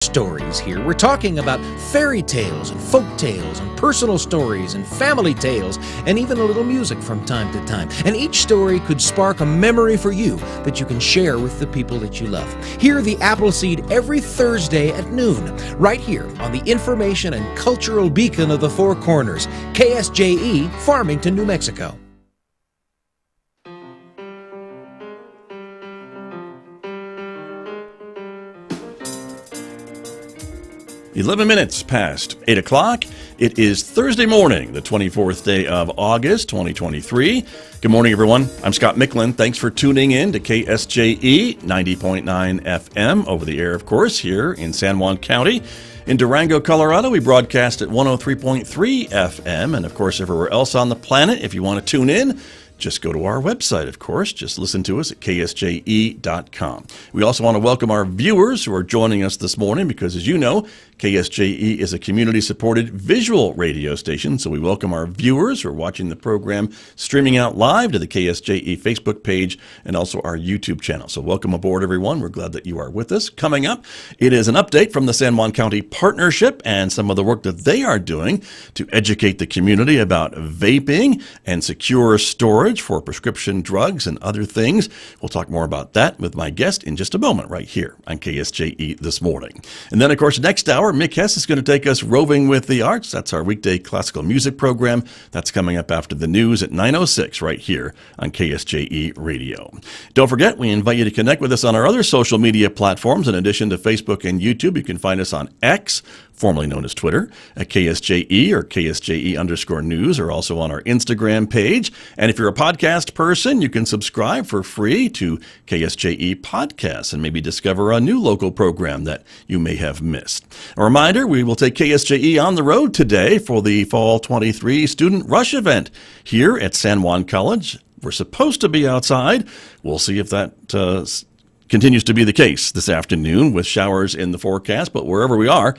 Stories here. We're talking about fairy tales and folk tales and personal stories and family tales and even a little music from time to time. And each story could spark a memory for you that you can share with the people that you love. Hear the Appleseed every Thursday at noon, right here on the information and cultural beacon of the Four Corners, KSJE, Farmington, New Mexico. 11 minutes past 8 o'clock. It is Thursday morning, the 24th day of August, 2023. Good morning, everyone. I'm Scott Michlin. Thanks for tuning in to KSJE 90.9 FM, over the air, of course, here in San Juan County. In Durango, Colorado, we broadcast at 103.3 FM, and of course, everywhere else on the planet. If you want to tune in, just go to our website, of course. Just listen to us at ksje.com. We also want to welcome our viewers who are joining us this morning because, as you know, KSJE is a community-supported visual radio station, so we welcome our viewers who are watching the program streaming out live to the KSJE Facebook page and also our YouTube channel. So welcome aboard, everyone. We're glad that you are with us. Coming up, it is an update from the San Juan County Partnership and some of the work that they are doing to educate the community about vaping and secure storage for prescription drugs and other things. We'll talk more about that with my guest in just a moment right here on KSJE this morning. And then, of course, next hour, Mick Hess is going to take us roving with the arts. That's our weekday classical music program. That's coming up after the news at 9:06 right here on KSJE Radio. Don't forget, we invite you to connect with us on our other social media platforms. In addition to Facebook and YouTube, you can find us on X, formerly known as Twitter, at KSJE or KSJE_news, or also on our Instagram page. And if you're a podcast person, you can subscribe for free to KSJE Podcasts and maybe discover a new local program that you may have missed. A reminder, we will take KSJE on the road today for the Fall 23 Student Rush event here at San Juan College. We're supposed to be outside. We'll see if that continues to be the case this afternoon with showers in the forecast, but wherever we are,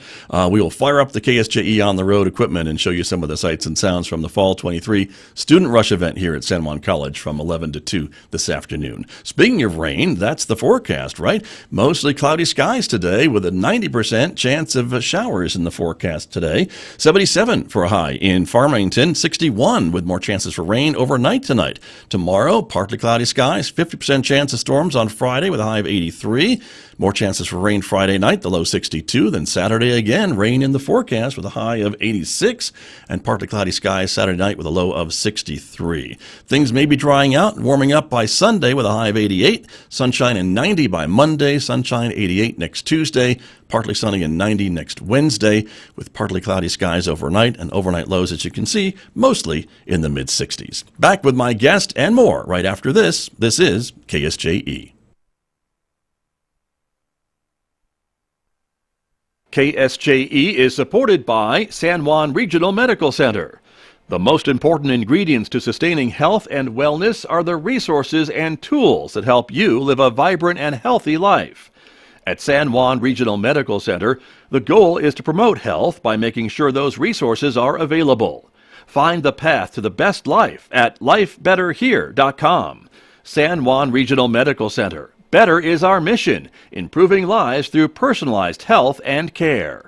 we will fire up the KSJE on the road equipment and show you some of the sights and sounds from the Fall 23 Student Rush event here at San Juan College from 11 to 2 this afternoon. Speaking of rain, that's the forecast, right? Mostly cloudy skies today with a 90% chance of showers in the forecast today. 77 for a high in Farmington, 61 with more chances for rain overnight tonight. Tomorrow, partly cloudy skies, 50% chance of storms on Friday with a high of 83. More chances for rain Friday night, the low 62. Then Saturday again, rain in the forecast with a high of 86. And partly cloudy skies Saturday night with a low of 63. Things may be drying out and warming up by Sunday with a high of 88. Sunshine and 90 by Monday. Sunshine 88 next Tuesday. Partly sunny and 90 next Wednesday with partly cloudy skies overnight and overnight lows, as you can see, mostly in the mid-60s. Back with my guest and more right after this. This is KSJE. KSJE is supported by San Juan Regional Medical Center. The most important ingredients to sustaining health and wellness are the resources and tools that help you live a vibrant and healthy life. At San Juan Regional Medical Center, the goal is to promote health by making sure those resources are available. Find the path to the best life at lifebetterhere.com. San Juan Regional Medical Center. Better is our mission, improving lives through personalized health and care.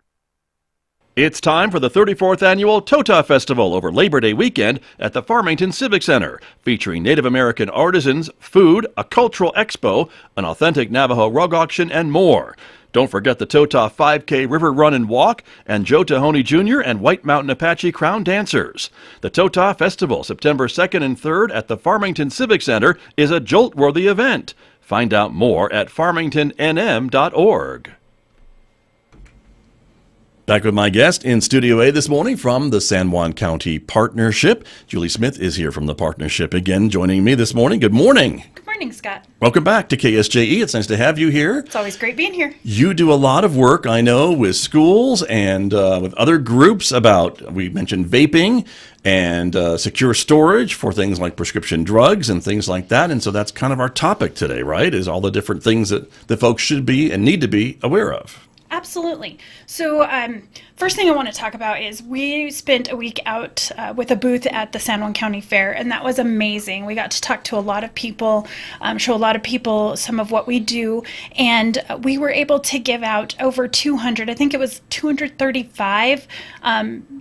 It's time for the 34th Annual Tota Festival over Labor Day weekend at the Farmington Civic Center, featuring Native American artisans, food, a cultural expo, an authentic Navajo rug auction, and more. Don't forget the Tota 5K River Run and Walk and Joe Tahoney Jr. and White Mountain Apache Crown Dancers. The Tota Festival, September 2nd and 3rd at the Farmington Civic Center, is a jolt-worthy event. Find out more at farmingtonnm.org. Back with my guest in Studio A this morning from the San Juan County Partnership. Julie Smith is here from the Partnership again, joining me this morning. Good morning. Good morning, Scott. Welcome back to KSJE. It's nice to have you here. It's always great being here. You do a lot of work, I know, with schools and with other groups about, we mentioned vaping and secure storage for things like prescription drugs and things like that. And so that's kind of our topic today, right? Is all the different things that the folks should be and need to be aware of. Absolutely. So first thing I want to talk about is we spent a week out with a booth at the San Juan County Fair, and that was amazing. We got to talk to a lot of people, show a lot of people some of what we do, and we were able to give out over 200, I think it was 235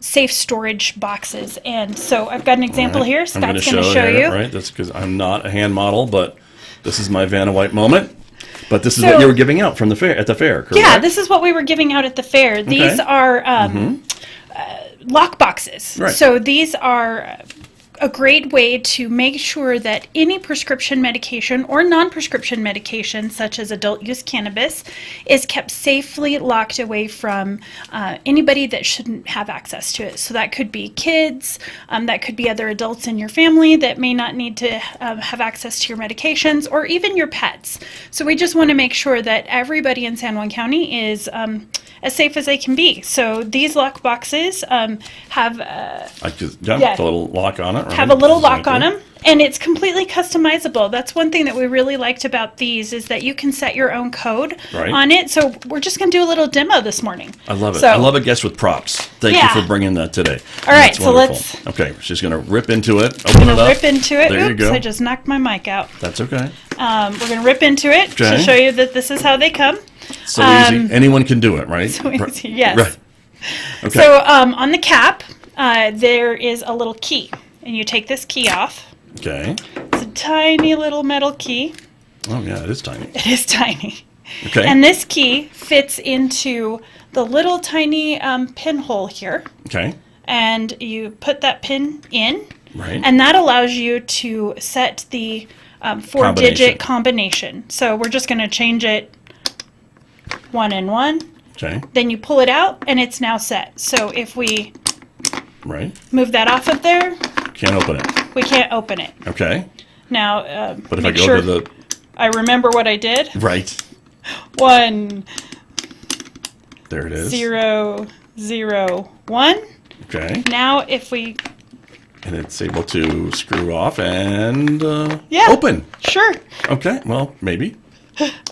safe storage boxes. And so I've got an example here. Scott's going to show you. Right, that's because I'm not a hand model, but this is my Vanna White moment. But this is what you were giving out from the fair at the fair, correct? Yeah, this is what we were giving out at the fair. These are Lockboxes. Right. So these are a great way to make sure that any prescription medication or non-prescription medication, such as adult use cannabis, is kept safely locked away from anybody that shouldn't have access to it. So that could be kids, that could be other adults in your family that may not need to have access to your medications, or even your pets. So we just want to make sure that everybody in San Juan County is as safe as they can be. So these lock boxes have a little lock on it. Right? Have a little lock on them, and it's completely customizable. That's one thing that we really liked about these, is that you can set your own code on it. So we're just going to do a a demo this morning. I love it. I love a guest with props. Thank you for bringing that today. All right, so let's. Okay, she's going to rip into it. Open it up. Rip into it. There you go. I just knocked my mic out. That's okay. We're going to rip into it to show you that this is how they come. So easy. Anyone can do it, right? So easy. Yes. Right. Okay. So on the cap, there is a little key, and you take this key off. Okay. It's a tiny little metal key. Oh yeah, it is tiny. It is tiny. Okay. And this key fits into the little tiny pinhole here. Okay. And you put that pin in. Right. And that allows you to set the 4-digit combination. So we're just going to change it 1 and 1. Okay. Then you pull it out, and it's now set. So if we move that off of there, can't open it. We can't open it. Okay. Now, but if I go to the, I remember what I did. Right. 1. There it is. 0, 0, 1. Okay. Now if we. And it's able to screw off and open. Sure. Okay. Well, maybe.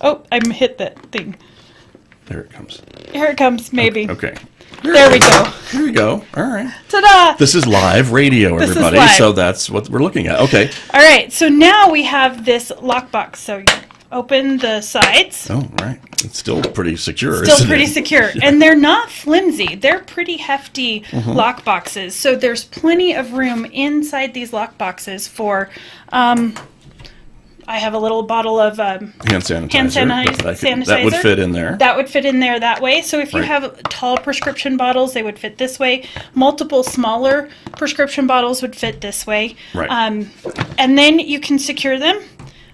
Oh, I hit that thing. There it comes. Here it comes, maybe. Okay. There we go. Here we go. All right. Ta-da! This is live radio, everybody. This is live. So that's what we're looking at. Okay. All right. So now we have this lockbox. So you open the sides. Oh, right. It's still pretty secure. Still pretty secure. Yeah. And they're not flimsy. They're pretty hefty lockboxes. So there's plenty of room inside these lockboxes for... I have a little bottle of hand sanitizer. That would fit in there. That would fit in there that way. So if you have tall prescription bottles, they would fit this way. Multiple smaller prescription bottles would fit this way. Right. And then you can secure them,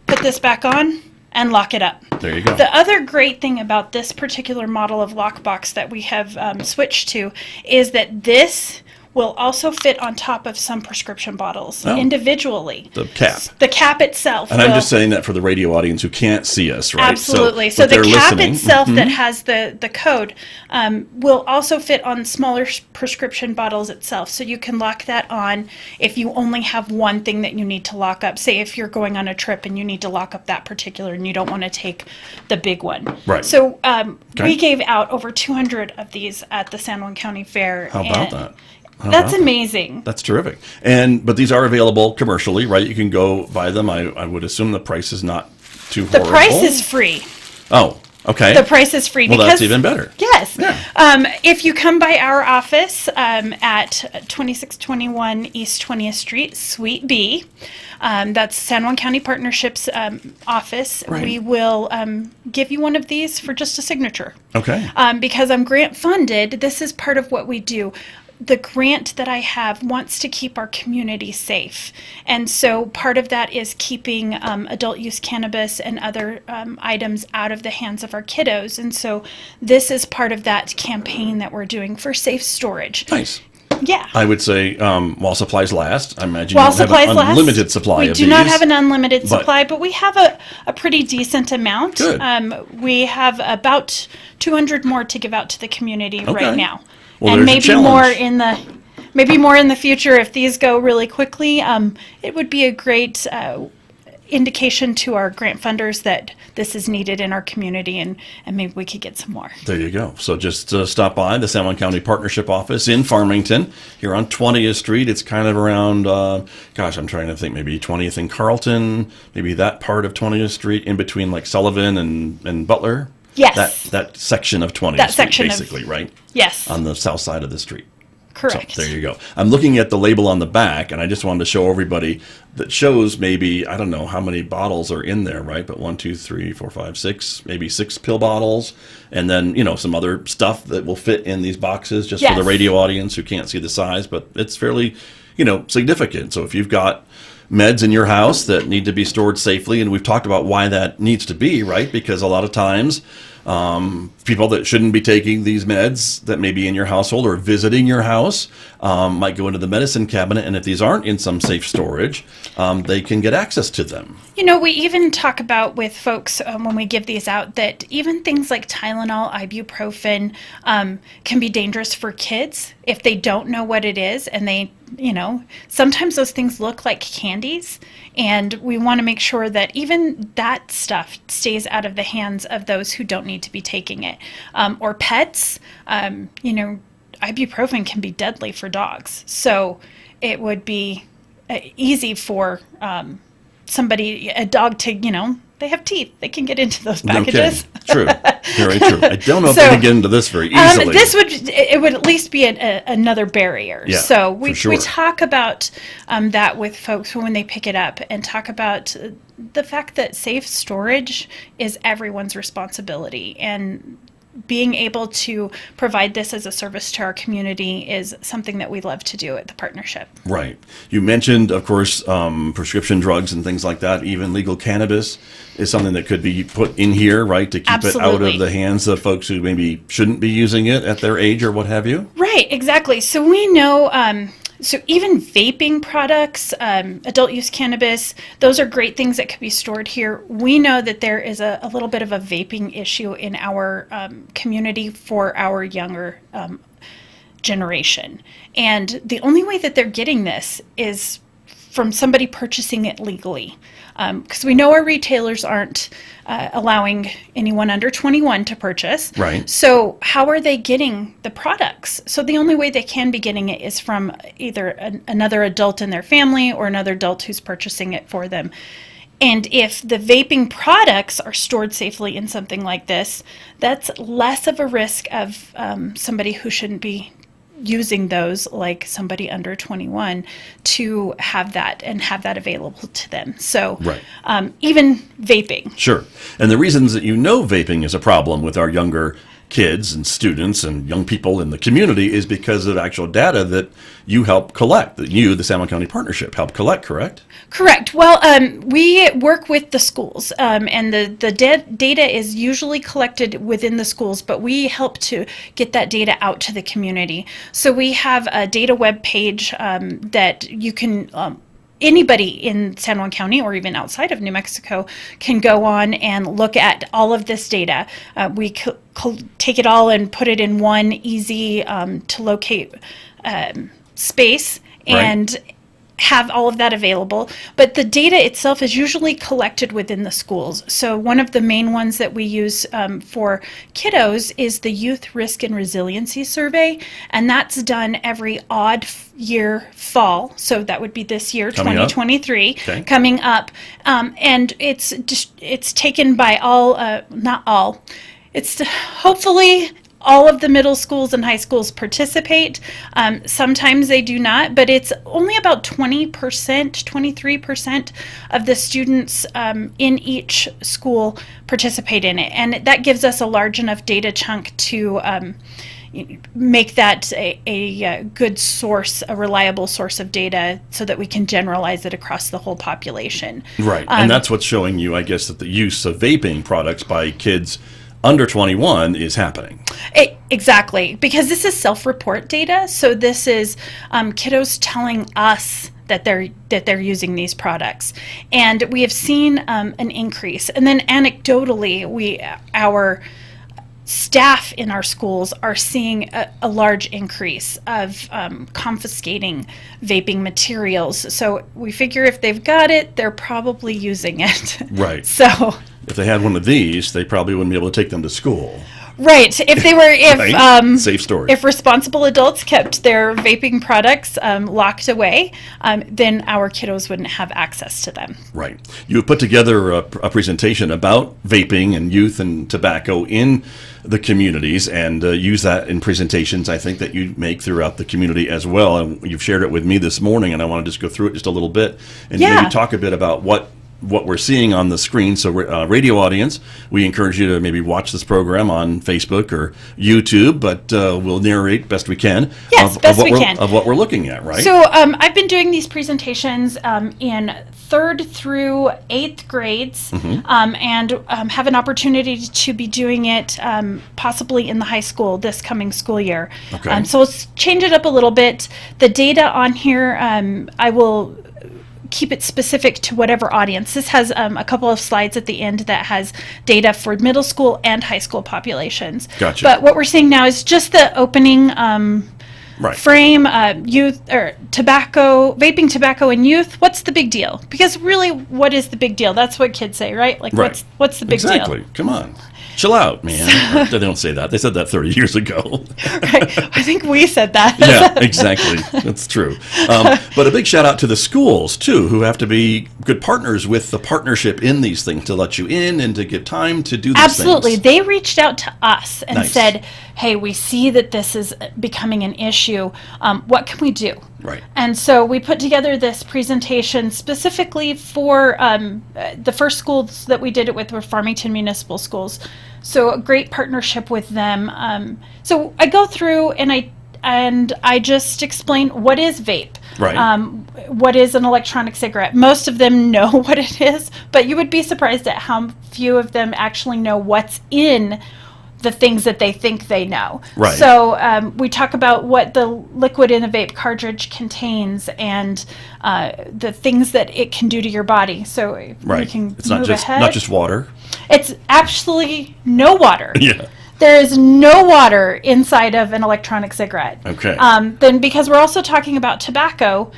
put this back on, and lock it up. There you go. The other great thing about this particular model of lockbox that we have switched to is that this will also fit on top of some prescription bottles individually. The cap. The cap itself. And I'm just saying that for the radio audience who can't see us, right? Absolutely. So the cap itself that has the code will also fit on smaller prescription bottles itself. So you can lock that on if you only have one thing that you need to lock up. Say if you're going on a trip and you need to lock up that particular and you don't want to take the big one. Right. So we gave out over 200 of these at the San Juan County Fair. How about that? That's amazing. That's terrific. But these are available commercially, right? You can go buy them. I would assume the price is not too horrible. The price is free. Oh, okay. The price is free. Well, that's even better. Yes. Yeah. If you come by our office at 2621 East 20th Street, Suite B, that's San Juan County Partnerships office, we will give you one of these for just a signature. Okay. Because I'm grant funded, this is part of what we do. The grant that I have wants to keep our community safe. And so part of that is keeping adult use cannabis and other items out of the hands of our kiddos. And so this is part of that campaign that we're doing for safe storage. Nice. Yeah. I would say while supplies last, I imagine while you don't have an unlimited supply of these. We do not have an unlimited supply, but we have a pretty decent amount. Good. We have about 200 more to give out to the community right now. Well, and maybe more in the future if these go really quickly. It would be a great indication to our grant funders that this is needed in our community, and maybe we could get some more. There you go. So just stop by the San Juan County Partnership Office in Farmington here on 20th Street. It's kind of around, I'm trying to think, maybe 20th and Carlton, maybe that part of 20th Street in between like Sullivan and Butler. Yes. That section of 20th That Street, section basically, right? Yes. On the south side of the street. Correct. So there you go. I'm looking at the label on the back, and I just wanted to show everybody that shows maybe, I don't know how many bottles are in there, right? But 1, 2, 3, 4, 5, 6, maybe 6 pill bottles. And then, some other stuff that will fit in these boxes just for the radio audience who can't see the size. But it's fairly, significant. So if you've got meds in your house that need to be stored safely, and we've talked about why that needs to be, right? Because a lot of times people that shouldn't be taking these meds that may be in your household or visiting your house might go into the medicine cabinet, and if these aren't in some safe storage, they can get access to them. We even talk about with folks when we give these out that even things like Tylenol, ibuprofen can be dangerous for kids if they don't know what it is, and they sometimes those things look like candies, and we want to make sure that even that stuff stays out of the hands of those who don't need to be taking it. Or pets, ibuprofen can be deadly for dogs. So it would be easy for a dog to, they have teeth. They can get into those packages. Okay. True. Very true. I don't know if they can get into this very easily. It would at least be another barrier. Yeah, so we sure. talk about that with folks when they pick it up, and talk about the fact that safe storage is everyone's responsibility, and being able to provide this as a service to our community is something that we love to do at the partnership. Right. You mentioned, of course, prescription drugs and things like that. Even legal cannabis is something that could be put in here, right, to keep it out of the hands of folks who maybe shouldn't be using it at their age or what have you. Right, exactly. So we know so even vaping products, adult use cannabis, those are great things that could be stored here. We know that there is a little bit of a vaping issue in our community for our younger generation. And the only way that they're getting this is from somebody purchasing it legally. Because we know our retailers aren't allowing anyone under 21 to purchase. Right. So how are they getting the products? So the only way they can be getting it is from either another adult in their family or another adult who's purchasing it for them. And if the vaping products are stored safely in something like this, that's less of a risk of somebody who shouldn't be using those, like somebody under 21, to have that and have that available to them. So right. Even vaping. Sure. And the reasons that vaping is a problem with our younger kids and students and young people in the community is because of actual data that you help collect, that you, the San Juan County Partnership, help collect, correct? Correct. Well, we work with the schools, and the data is usually collected within the schools, but we help to get that data out to the community. So we have a data web page that you can anybody in San Juan County or even outside of New Mexico can go on and look at all of this data. We take it all and put it in one easy to locate space and have all of that available. But the data itself is usually collected within the schools. So one of the main ones that we use for kiddos is the Youth Risk and Resiliency Survey, and that's done every odd year fall. So that would be this year, 2023, coming up. And it's taken by not all. It's hopefully all of the middle schools and high schools participate. Sometimes they do not, but it's only about 20%, 23% of the students in each school participate in it. And that gives us a large enough data chunk to make that a good source, a reliable source of data, so that we can generalize it across the whole population. Right. And that's what's showing you, I guess, that the use of vaping products by kids under 21 is happening. Exactly, because this is self-report data. So this is kiddos telling us that they're using these products, and we have seen an increase. And then anecdotally, our staff in our schools are seeing a large increase of confiscating vaping materials. So we figure if they've got it, they're probably using it. Right. So If they had one of these, they probably wouldn't be able to take them to school. right, Right? Safe story. If responsible adults kept their vaping products locked away, then our kiddos wouldn't have access to them. Right. You have put together a presentation about vaping and youth and tobacco in the communities, and use that in presentations, I think, that you make throughout the community as well. And you've shared it with me this morning, and I want to just go through it just a little bit and maybe talk a bit about what we're seeing on the screen. So, radio audience, we encourage you to maybe watch this program on Facebook or YouTube, but we'll narrate best we can of what we're looking at, right? So I've been doing these presentations in 3rd through 8th grades, and have an opportunity to be doing it possibly in the high school this coming school year. Okay. So let's change it up a little bit. The data on here, I will keep it specific to whatever audience. This has a couple of slides at the end that has data for middle school and high school populations. Gotcha. But what we're seeing now is just the opening Right. frame, youth or tobacco, vaping tobacco in youth. What's the big deal? Because really, what is the big deal? That's what kids say, right? Like, Right. what's the big Exactly. Come on. Chill out, man. They don't say that. They said that 30 years ago. deal? Right. I think we said that. Yeah, exactly. That's true. But a big shout out to the schools, too, who have to be good partners with the partnership in these things to let you in and to get time to do these Absolutely. things. They reached out to us and Nice. said, hey, we see that this is becoming an issue. What can we do? Right. And so we put together this presentation specifically for the first schools that we did it with were Farmington Municipal Schools. So a great partnership with them. So I go through and I just explain what is vape. Right. What is an electronic cigarette? Most of them know what it is, but you would be surprised at how few of them actually know what's in the things that they think they know. Right. So we talk about what the liquid in a vape cartridge contains and the things that it can do to your body. So if we Right. can It's not move just ahead. not just water. It's absolutely no water. Yeah. There is no water inside of an electronic cigarette. Okay. Then because we're also talking about tobacco,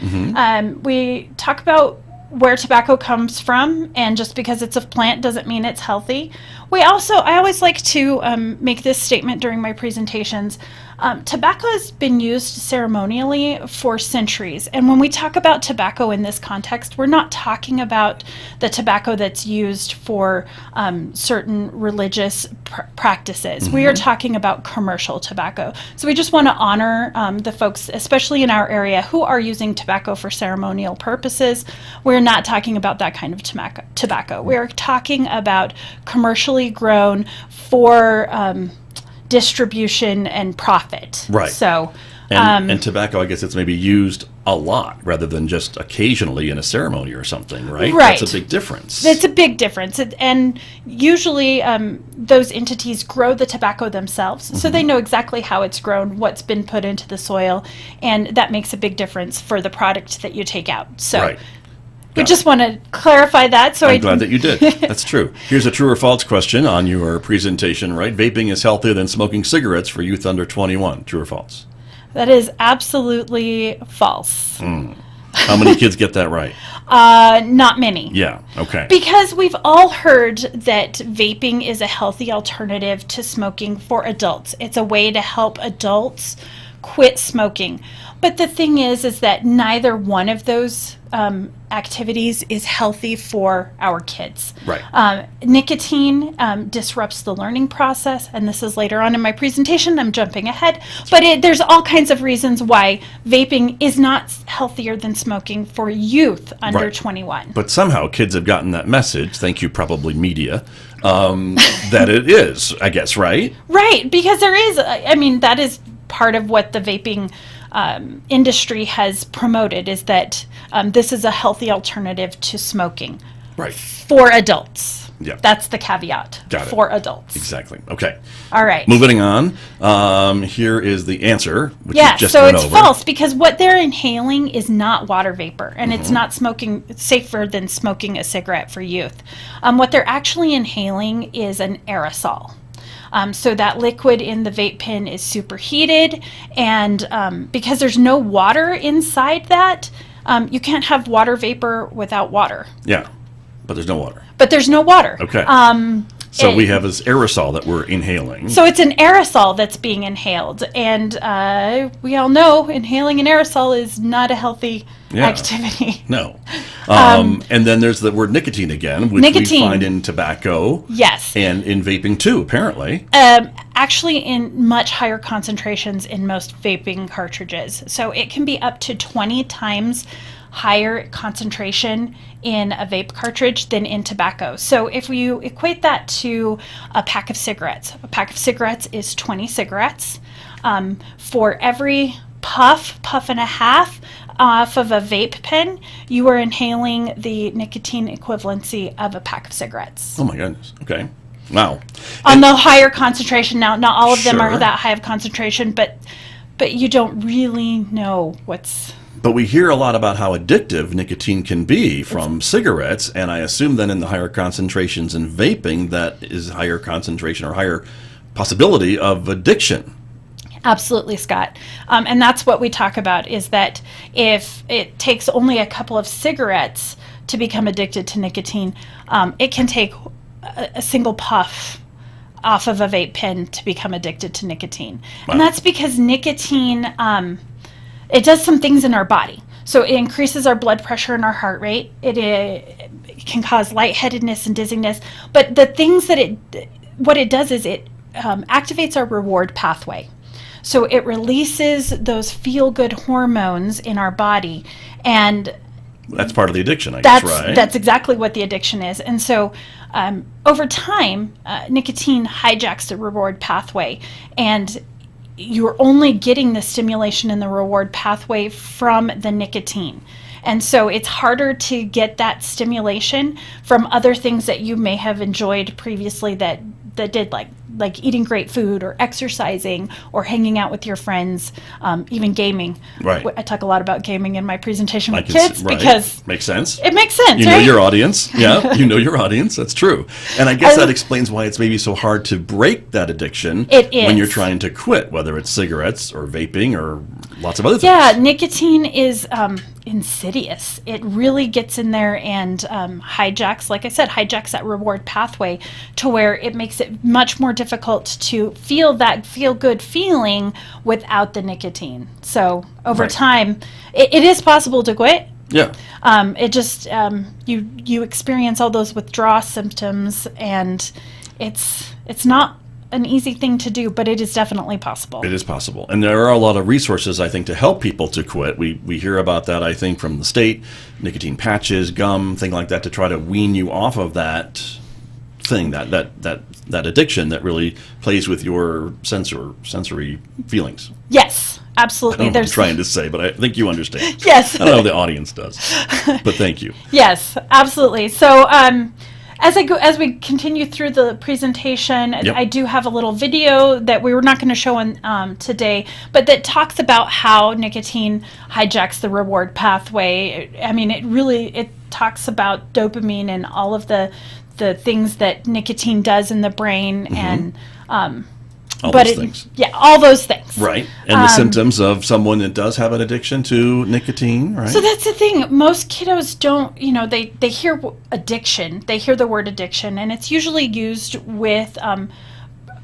we talk about where tobacco comes from, and just because it's a plant doesn't mean it's healthy. I always like to make this statement during my presentations. Tobacco has been used ceremonially for centuries. And when we talk about tobacco in this context, we're not talking about the tobacco that's used for certain religious practices. We are talking about commercial tobacco. So we just want to honor the folks, especially in our area, who are using tobacco for ceremonial purposes. We're not talking about that kind of tobacco. We're talking about commercially grown for distribution and profit. Right. So, And tobacco, I guess it's maybe used a lot rather than just occasionally in a ceremony or something, right? Right. That's a big difference. it's a big difference. And usually those entities grow the tobacco themselves. So they know exactly how it's grown, what's been put into the soil, and that makes a big difference for the product that you take out. So Right. we just want to clarify that. So I'm glad that you did. That's true. Here's a true or false question on your presentation, right? Vaping is healthier than smoking cigarettes for youth under 21. True or false? that is absolutely false. How many kids get that right? Not many. Yeah, okay. Because we've all heard that vaping is a healthy alternative to smoking for adults. It's a way to help adults quit smoking. But the thing is that neither one of those activities is healthy for our kids. Right. Nicotine disrupts the learning process, and this is later on in my presentation. I'm jumping ahead. But there's all kinds of reasons why vaping is not healthier than smoking for youth under Right. 21. But somehow kids have gotten that message, thank you probably media, that it is, I guess, right? Right, because there is, that is part of what the vaping industry has promoted, is that this is a healthy alternative to smoking Right. for adults. Yeah. That's the caveat. Got it. For adults. Exactly. Okay. All right. Moving on. Here is the answer, which Yeah, you just so went it's over. false because what they're inhaling is not water vapor, and Mm-hmm. it's not safer than smoking a cigarette for youth. What they're actually inhaling is an aerosol. So that liquid in the vape pen is superheated, and because there's no water inside that, you can't have water vapor without water. Yeah, but there's no water. But there's no water. Okay. So we have this aerosol that we're inhaling. So it's an aerosol that's being inhaled, and we all know inhaling an aerosol is not a healthy activity. No. And then there's the word nicotine again, which we find in tobacco. Yes. And in vaping too, apparently. Actually, in much higher concentrations in most vaping cartridges. So it can be up to 20 times higher concentration in a vape cartridge than in tobacco. So if you equate that to a pack of cigarettes is 20 cigarettes. For every puff and a half off of a vape pen, you are inhaling the nicotine equivalency of a pack of cigarettes. Oh my goodness. Okay. Wow. On the higher concentration. Now, not all of them are Sure. that high of concentration, but you don't really know what's... But we hear a lot about how addictive nicotine can be from cigarettes, and I assume then in the higher concentrations in vaping, that is higher concentration or higher possibility of addiction. Absolutely, Scott. And that's what we talk about, is that if it takes only a couple of cigarettes to become addicted to nicotine, it can take a single puff off of a vape pen to become addicted to nicotine. Wow. And that's because nicotine... it does some things in our body. So it increases our blood pressure and our heart rate. It can cause lightheadedness and dizziness. But the things that what it does is it activates our reward pathway. So it releases those feel-good hormones in our body. And that's part of the addiction, I guess, right? That's exactly what the addiction is. And so over time, nicotine hijacks the reward pathway. And you're only getting the stimulation in the reward pathway from the nicotine. And so it's harder to get that stimulation from other things that you may have enjoyed previously that did like eating great food or exercising or hanging out with your friends, even gaming. Right. I talk a lot about gaming in my presentation with kids right. because makes sense. It makes sense, You right? know your audience. Yeah, you know your audience. That's true. And I guess that explains why it's maybe so hard to break that addiction It is. when you're trying to quit, whether it's cigarettes or vaping or lots of other things. Yeah, nicotine is insidious. It really gets in there and hijacks, like I said, hijacks that reward pathway to where it makes it much more difficult to feel that feel-good feeling without the nicotine. So over Right. time, it is possible to quit. Yeah. It just, you experience all those withdrawal symptoms, and it's not an easy thing to do, but it is definitely possible. It is possible. And there are a lot of resources, I think, to help people to quit. We hear about that, I think, from the state, nicotine patches, gum, thing like that, to try to wean you off of that thing, that addiction that really plays with your sensory feelings. Yes, I absolutely. don't know what I'm trying to say, but I think you understand. Yes. I don't know if the audience does, but thank you. Yes, absolutely. So as we continue through the presentation, Yep. I do have a little video that we were not going to show on today, but that talks about how nicotine hijacks the reward pathway. I mean, it talks about dopamine and all of the things that nicotine does in the brain, and All those things. Yeah, all those things. Right. And the symptoms of someone that does have an addiction to nicotine, right? So that's the thing. Most kiddos don't, they hear addiction. They hear the word addiction, and it's usually used with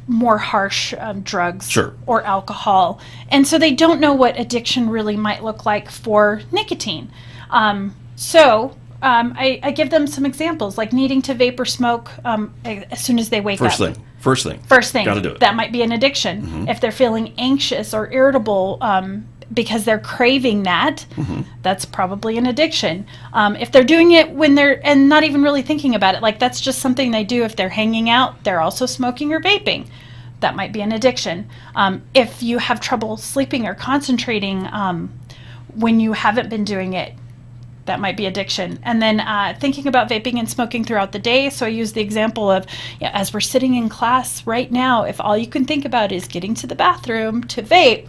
more harsh drugs Sure. or alcohol. And so they don't know what addiction really might look like for nicotine. I give them some examples, like needing to vape or smoke as soon as they wake up. First thing. Got to do it. That might be an addiction. If they're feeling anxious or irritable because they're craving that, that's probably an addiction. If they're doing it when and not even really thinking about it, like that's just something they do if they're hanging out, they're also smoking or vaping, that might be an addiction. If you have trouble sleeping or concentrating when you haven't been doing it, that might be addiction. And then thinking about vaping and smoking throughout the day. So I use the example of, as we're sitting in class right now, if all you can think about is getting to the bathroom to vape,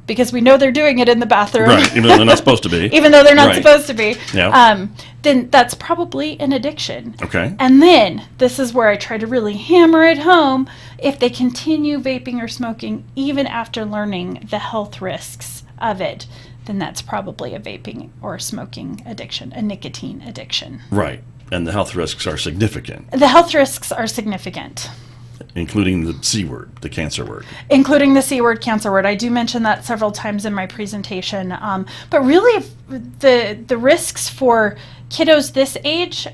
because we know they're doing it in the bathroom. Right, even though they're not supposed to be. Even though they're not Right. supposed to be. Yeah. Then that's probably an addiction. Okay. And then, this is where I try to really hammer it home, if they continue vaping or smoking even after learning the health risks of it, then that's probably a vaping or smoking addiction, a nicotine addiction. Right. And the health risks are significant, The health risks are significant, including the C word, the cancer word. including the C word, cancer word. I do mention that several times in my presentation. But really, the risks for kiddos this age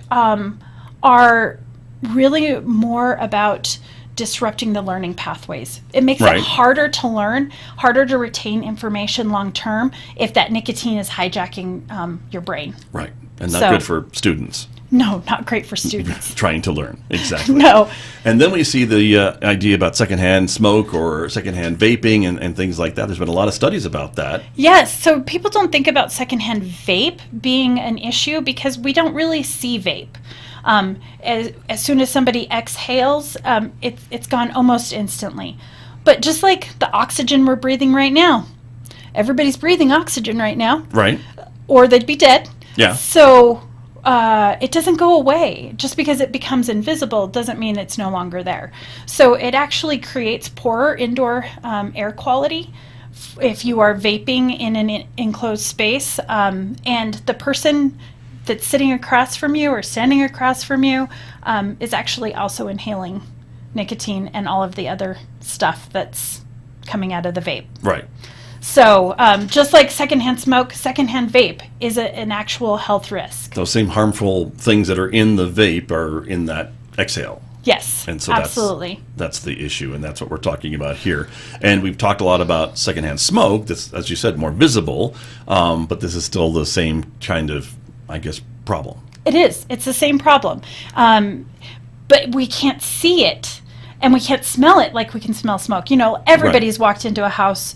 are really more about disrupting the learning pathways. It makes Right. it harder to learn, harder to retain information long term if that nicotine is hijacking your brain. Right. And not So- good for students No, not great for students. trying to learn. Exactly. No. And then we see the idea about secondhand smoke or secondhand vaping and things like that. There's been a lot of studies about that. Yes, so people don't think about secondhand vape being an issue because we don't really see vape. As soon as somebody exhales, it's gone almost instantly. But just like the oxygen we're breathing right now, everybody's breathing oxygen right now, Right. or they'd be dead. Yeah. So it doesn't go away. Just because it becomes invisible doesn't mean it's no longer there. So it actually creates poorer indoor air quality if you are vaping in an enclosed space. And the person that's sitting across from you or standing across from you is actually also inhaling nicotine and all of the other stuff that's coming out of the vape. Right. So just like secondhand smoke, secondhand vape is an actual health risk. Those same harmful things that are in the vape are in that exhale. Yes, And so absolutely. that's the issue, and that's what we're talking about here. And we've talked a lot about secondhand smoke. That's, as you said, more visible, but this is still the same kind of, I guess, problem. It is. It's the same problem. But we can't see it, and we can't smell it like we can smell smoke. You know, everybody's walked into a house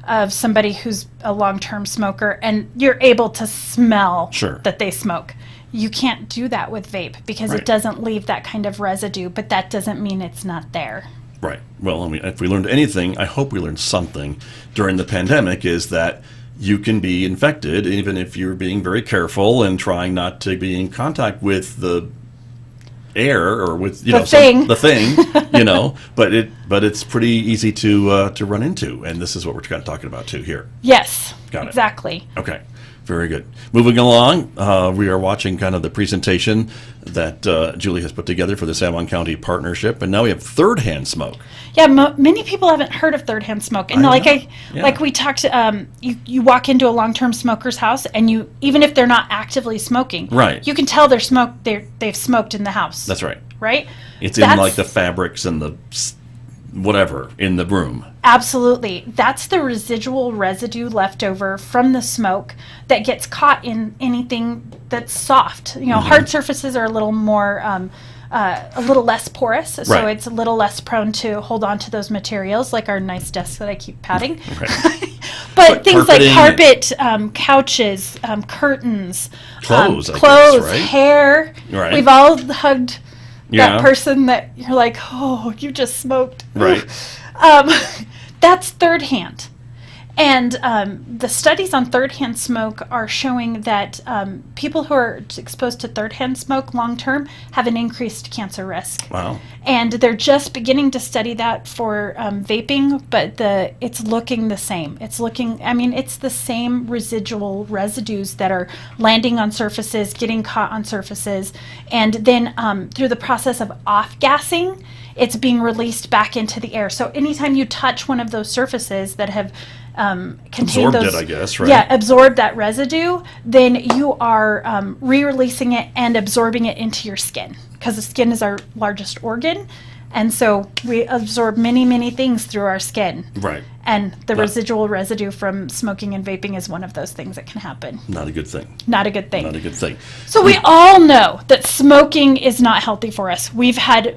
of somebody who's a long-term smoker, and you're able to smell Sure. that they smoke. You can't do that with vape because Right. it doesn't leave that kind of residue, but that doesn't mean it's not there. Right. Well, I mean, if we learned anything, I hope we learned something during the pandemic, is that you can be infected even if you're being very careful and trying not to be in contact with the air or with The thing. the thing, but it's pretty easy to run into, and this is what we're kind of talking about too here. Yes, Got it. exactly. Okay, very good. Moving along, we are watching kind of the presentation that Julie has put together for the San Juan County Partnership, and now we have third-hand smoke. Yeah, many people haven't heard of third-hand smoke, and I like know. Yeah. like we talked, you walk into a long-term smoker's house, and you, even if they're not actively smoking, Right. you can tell they've smoked in the house. That's right. right. It's in like the fabrics and the whatever in the room. Absolutely. That's the residual residue left over from the smoke that gets caught in anything that's soft. You know, Mm-hmm. hard surfaces are a little more, a little less porous, so Right. it's a little less prone to hold on to those materials, like our nice desk that I keep patting. Right. But things like carpeting- carpet, couches, curtains, Clothes, I guess, clothes, right? hair. Right. We've all hugged Yeah. that person that you're like, oh, you just smoked. Right. That's third hand. And the studies on third hand smoke are showing that people who are exposed to third hand smoke long term have an increased cancer risk. Wow. And they're just beginning to study that for vaping, but it's looking the same. It's the same residual residues that are landing on surfaces, getting caught on surfaces, and then through the process of off-gassing, it's being released back into the air. So anytime you touch one of those surfaces that have contained Absorbed those, it, I guess, right? Yeah, absorbed that residue, then you are re-releasing it and absorbing it into your skin, because the skin is our largest organ, and so we absorb many, many things through our skin. Right. And the residual residue from smoking and vaping is one of those things that can happen. Not a good thing. Not a good thing. Not a good thing. So we all know that smoking is not healthy for us. We've had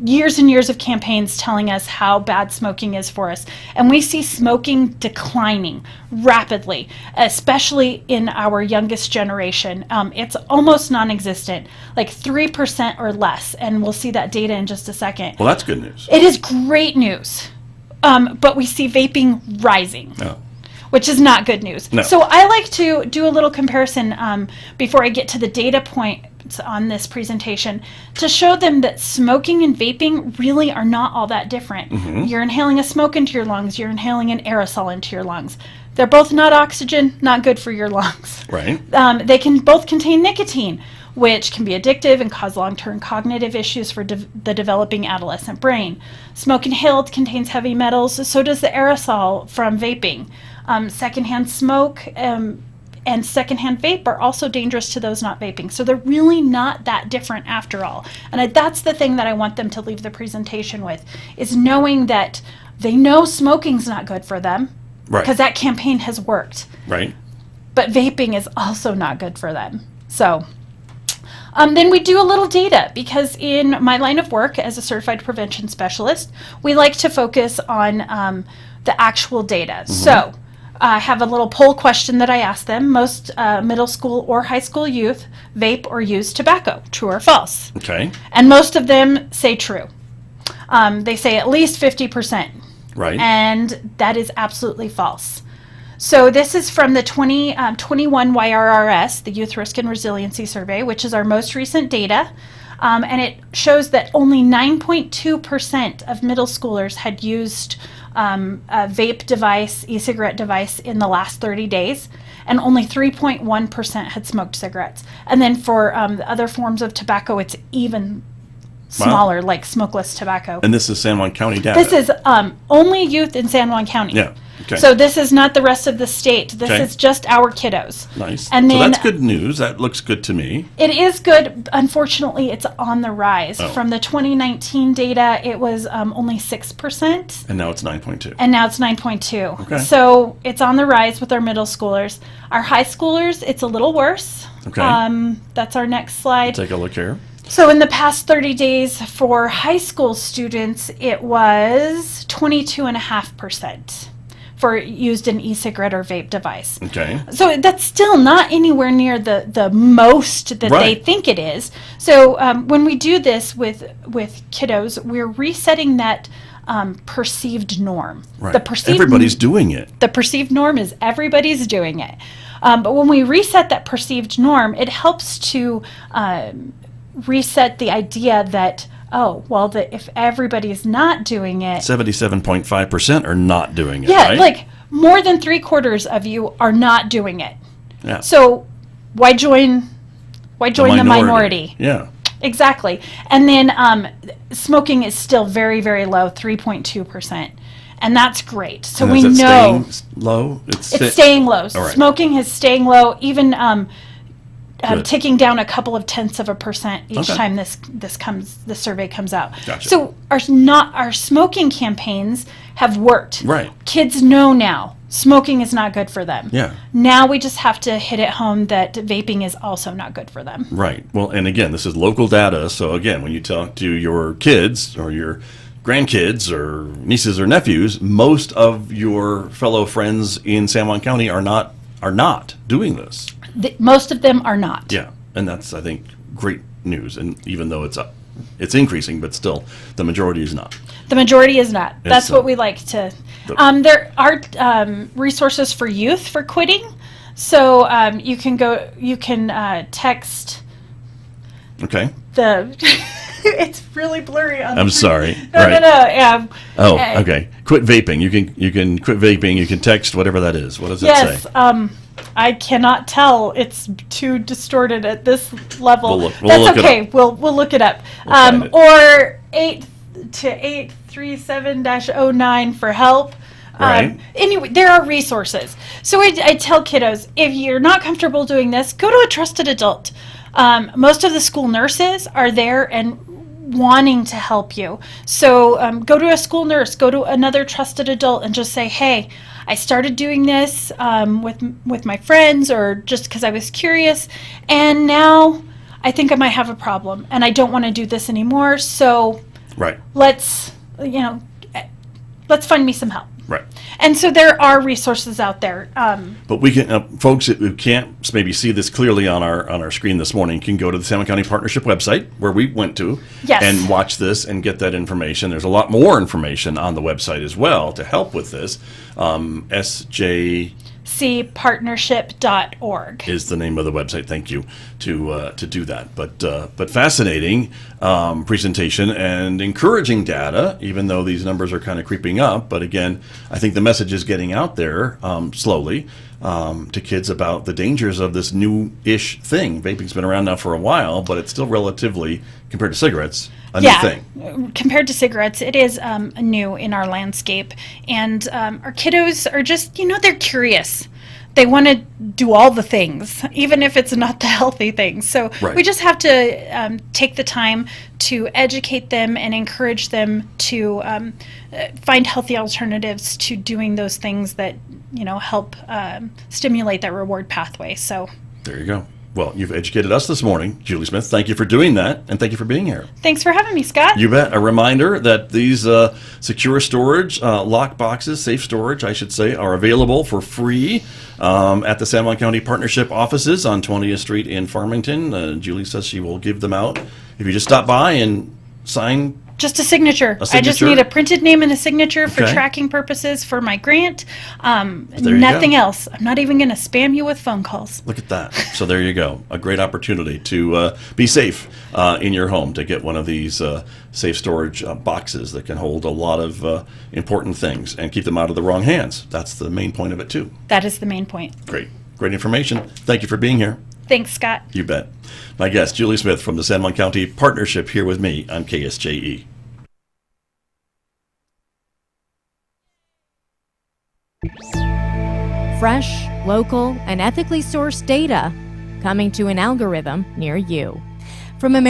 years and years of campaigns telling us how bad smoking is for us. And we see smoking declining rapidly, especially in our youngest generation. It's almost non-existent, like 3% or less. And we'll see that data in just a second. Well, that's good news. It is great news. but we see vaping rising. Oh. Which is not good news. No. So I like to do a little comparison before I get to the data points on this presentation to show them that smoking and vaping really are not all that different. You're inhaling a smoke into your lungs. You're inhaling an aerosol into your lungs. They're both not oxygen, not good for your lungs. Right. They can both contain nicotine, which can be addictive and cause long-term cognitive issues for the developing adolescent brain. Smoke inhaled contains heavy metals, so does the aerosol from vaping. Secondhand smoke and secondhand vape are also dangerous to those not vaping. So they're really not that different after all. And that's the thing that I want them to leave the presentation with, is knowing that they know smoking's not good for them, Right. because that campaign has worked. Right. But vaping is also not good for them. So then we do a little data, because in my line of work as a certified prevention specialist, we like to focus on the actual data. So I have a little poll question that I ask them. Most middle school or high school youth vape or use tobacco, true or false? Okay. And most of them say true. They say at least 50%. Right. And that is absolutely false. So this is from the 2021 YRRS, the Youth Risk and Resiliency Survey, which is our most recent data. And it shows that only 9.2% of middle schoolers had used a vape device, e-cigarette device in the last 30 days, and only 3.1% had smoked cigarettes. And then for the other forms of tobacco, it's even smaller, like smokeless tobacco. And this is San Juan County data. This is only youth in San Juan County. Yeah. Okay. So this is not the rest of the state. This Okay. is just our kiddos. Nice. And So then that's good news. That looks good to me. it is good. Unfortunately, it's on the rise. Oh. From the 2019 data, it was only 6%. And now it's 9.2. And now it's 9.2. Okay. So it's on the rise with our middle schoolers. Our high schoolers, it's a little worse. Okay. That's our next slide. Take a look here. So in the past 30 days for high school students, it was 22.5% for used an e-cigarette or vape device. Okay. So that's still not anywhere near the most that they Right. think it is. So when we do this with kiddos, we're resetting that perceived norm. Right. The perceived Everybody's doing it. The perceived norm is everybody's doing it. But when we reset that perceived norm, it helps to reset the idea that, oh, well, if everybody's not doing it, 77.5% are not doing it, yeah, right? like more than 3/4 of you are not doing it. Yeah. So why join the minority? Yeah. Exactly. And then smoking is still very, very low, 3.2%. And that's great. So And we is it know staying low. it's staying low. All right. Smoking is staying low, even Good. ticking down a couple of tenths of a percent each Okay. time the survey comes out. Gotcha. So our smoking campaigns have worked. Right. Kids know now smoking is not good for them. Yeah. Now we just have to hit it home that vaping is also not good for them. Right. Well, and again, this is local data. So again, when you talk to your kids or your grandkids or nieces or nephews, most of your fellow friends in San Juan County are not doing this. Most of them are not. Yeah, and that's, I think, great news. And even though it's increasing, but still, the majority is not. The majority is not. That's so- what we like to. There are resources for youth for quitting. So you can text Okay. it's really blurry on the I'm screen. sorry. No, Right. no. Yeah. Oh, okay. Quit vaping. You can quit vaping. You can text whatever that is. What does it Yes. say? I cannot tell. It's too distorted at this level. We'll That's look it okay. We'll look it up. find it. Or 8 to 837-09 for help. Right. Anyway, there are resources. So I tell kiddos, if you're not comfortable doing this, go to a trusted adult. Most of the school nurses are there and wanting to help you. So go to a school nurse, go to another trusted adult and just say, hey, I started doing this with my friends or just because I was curious, and now I think I might have a problem and I don't want to do this anymore. So Right. let's find me some help. Right. And so there are resources out there. But we can, folks who can't maybe see this clearly on our screen this morning, can go to the San Juan County Partnership website where we went to Yes. and watch this and get that information. There's a lot more information on the website as well to help with this. cpartnership.org is the name of the website. Thank you to do that. But fascinating presentation and encouraging data, even though these numbers are kind of creeping up. But again, I think the message is getting out there slowly to kids about the dangers of this new-ish thing. Vaping's been around now for a while, but it's still relatively, compared to cigarettes, a new thing. Compared to cigarettes, it is new in our landscape. And our kiddos are just, they're curious. They want to do all the things, even if it's not the healthy things. So Right. we just have to take the time to educate them and encourage them to find healthy alternatives to doing those things that, help stimulate that reward pathway. So There you go. Well, you've educated us this morning, Julie Smith. Thank you for doing that, and thank you for being here. thanks for having me, Scott. You bet. A reminder that these secure storage, lock boxes, safe storage, I should say, are available for free at the San Juan County Partnership offices on 20th Street in Farmington. Julie says she will give them out if you just stop by and sign. Just a signature. A I just signature? need a printed name and a signature for Okay. tracking purposes for my grant. There you Nothing go. else. I'm not even going to spam you with phone calls. Look at that. So there you go. A great opportunity to be safe in your home, to get one of these safe storage boxes that can hold a lot of important things and keep them out of the wrong hands. That's the main point of it, too. That is the main point. Great. Great information. Thank you for being here. Thanks, Scott. You bet. My guest, Julie Smith from the San Juan County Partnership, here with me on KSJE. Fresh, local, and ethically sourced data coming to an algorithm near you. From